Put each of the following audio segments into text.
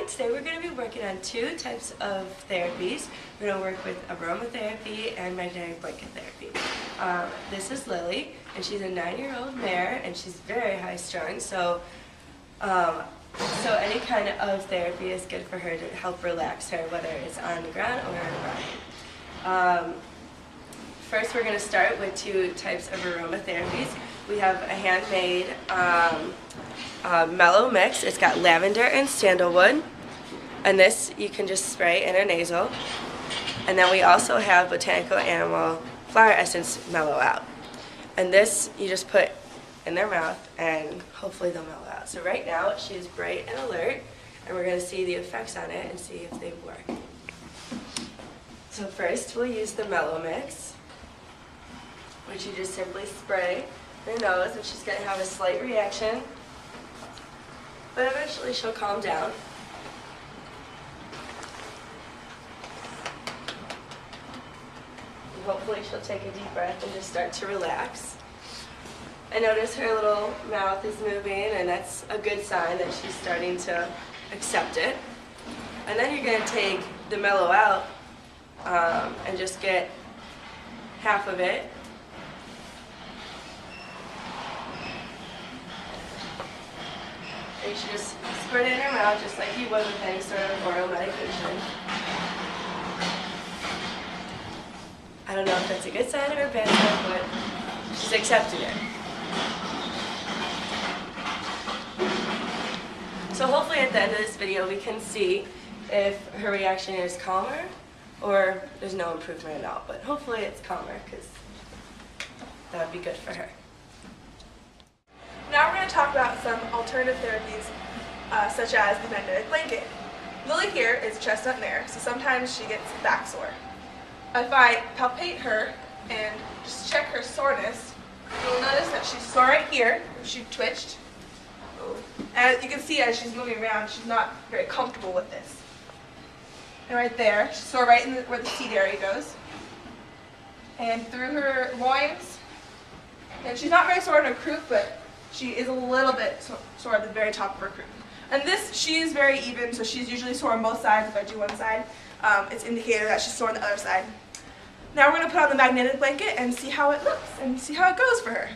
Today we're going to be working on two types of therapies. We're going to work with aromatherapy and magnetic blanket therapy. This is Lily, and she's a 9-year-old mare, and she's very high strung, so any kind of therapy is good for her to help relax her, whether it's on the ground or running. First, we're going to start with two types of aromatherapies. We have a handmade mellow mix. It's got lavender and sandalwood, and this you can just spray in a nasal. And then we also have botanical animal flower essence mellow out, and this you just put in their mouth and hopefully they'll mellow out. So right now she's bright and alert, and we're going to see the effects on it and see if they work. So first we'll use the mellow mix, which you just simply spray her nose, and she's going to have a slight reaction, but eventually she'll calm down. And hopefully she'll take a deep breath and just start to relax. I notice her little mouth is moving, and that's a good sign that she's starting to accept it. And then you're going to take the mellow out and just get half of it. And you should just squirt it in her mouth just like you would with any sort of oral medication. I don't know if that's a good sign or a bad sign, but she's accepted it. So hopefully at the end of this video we can see if her reaction is calmer or there's no improvement at all. But hopefully it's calmer, because that would be good for her. Now we're going to talk about some alternative therapies, such as the magnetic blanket. Lily here is a chestnut mare, so sometimes she gets back sore. If I palpate her and just check her soreness, you'll notice that she's sore right here. She twitched. And you can see as she's moving around, she's not very comfortable with this. And right there, she's sore right in where the seat area goes. And through her loins. And she's not very sore in her croup, but she is a little bit sore at the very top of her croup. And this, she is very even, so she's usually sore on both sides. If I do one side, it's indicated that she's sore on the other side. Now we're going to put on the magnetic blanket and see how it looks and see how it goes for her.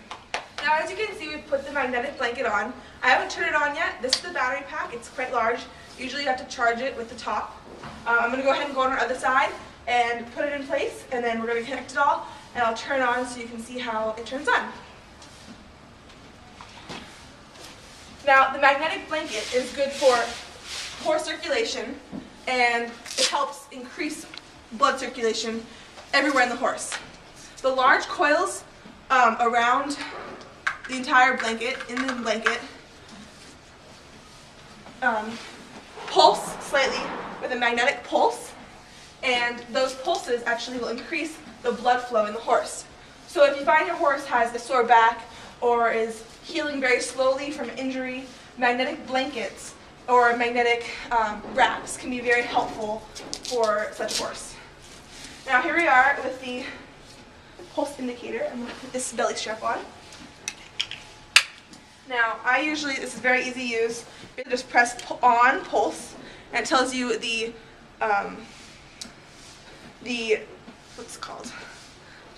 Now as you can see, we've put the magnetic blanket on. I haven't turned it on yet. This is the battery pack. It's quite large. Usually you have to charge it with the top. I'm going to go ahead and go on our other side and put it in place, and then we're going to connect it all, and I'll turn it on so you can see how it turns on. Now, the magnetic blanket is good for horse circulation, and it helps increase blood circulation everywhere in the horse. The large coils around the entire blanket, in the blanket, pulse slightly with a magnetic pulse, and those pulses actually will increase the blood flow in the horse. So if you find your horse has a sore back or is healing very slowly from injury, magnetic blankets or magnetic wraps can be very helpful for such a horse. Now here we are with the pulse indicator. I'm going to put this belly strap on. Now this is very easy to use. You just press on pulse, and it tells you the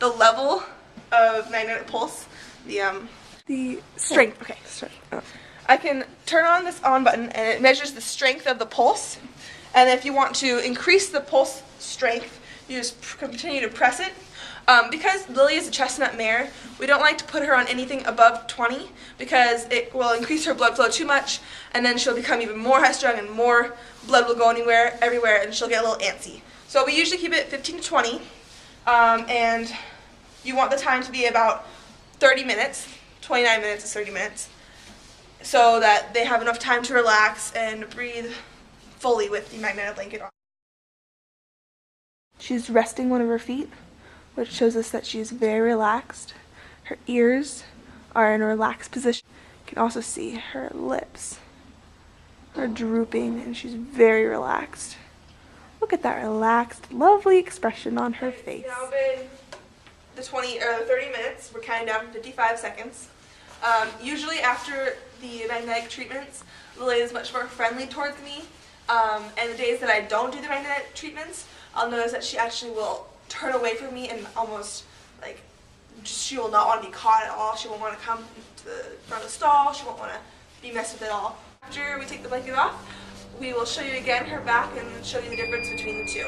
level of magnetic pulse, the strength. Okay, strength. Oh. I can turn on this on button, and it measures the strength of the pulse. And if you want to increase the pulse strength, you just continue to press it. Because Lily is a chestnut mare, we don't like to put her on anything above 20 because it will increase her blood flow too much, and then she'll become even more high-strung and more blood will go everywhere, and she'll get a little antsy. So we usually keep it 15 to 20, and you want the time to be about 30 minutes, 29 minutes is 30 minutes, so that they have enough time to relax and breathe fully with the magnetic blanket on. She's resting one of her feet, which shows us that she's very relaxed. Her ears are in a relaxed position. You can also see her lips are drooping, and she's very relaxed. Look at that relaxed, lovely expression on her face. It's now been the 30 minutes. We're counting down 55 seconds. Usually after the magnetic treatments, Lily is much more friendly towards me. And the days that I don't do the magnetic treatments, I'll notice that she actually will turn away from me and almost like she will not want to be caught at all. She won't want to come to the front of the stall. She won't want to be messed with at all. After we take the blanket off, we will show you again her back and show you the difference between the two.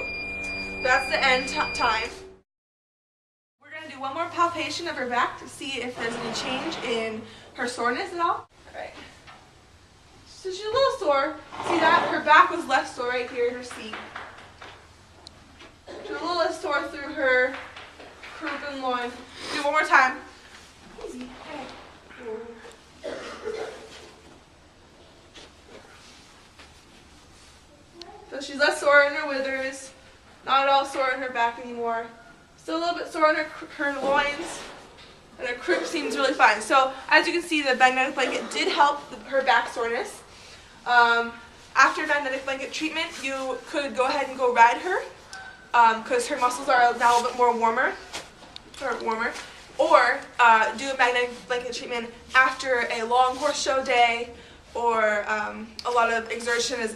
That's the end time. We're going to do one more palpation of her back to see if there's any change in her soreness at all. Alright. So she's a little sore. See that? Her back was less sore right here in her seat. She's a little less sore through her croup and loin. Do it one more time. Easy. Okay. So she's less sore in her withers, not at all sore in her back anymore. Still a little bit sore in her loins, and her croup seems really fine. So as you can see, the magnetic blanket did help her back soreness. After magnetic blanket treatment, you could go ahead and go ride her because her muscles are now a little bit more warmer. Or do a magnetic blanket treatment after a long horse show day or a lot of exertion is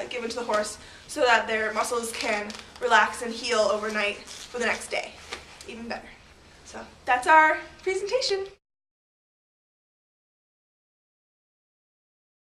given to the horse so that their muscles can relax and heal overnight for the next day. Even better. So that's our presentation.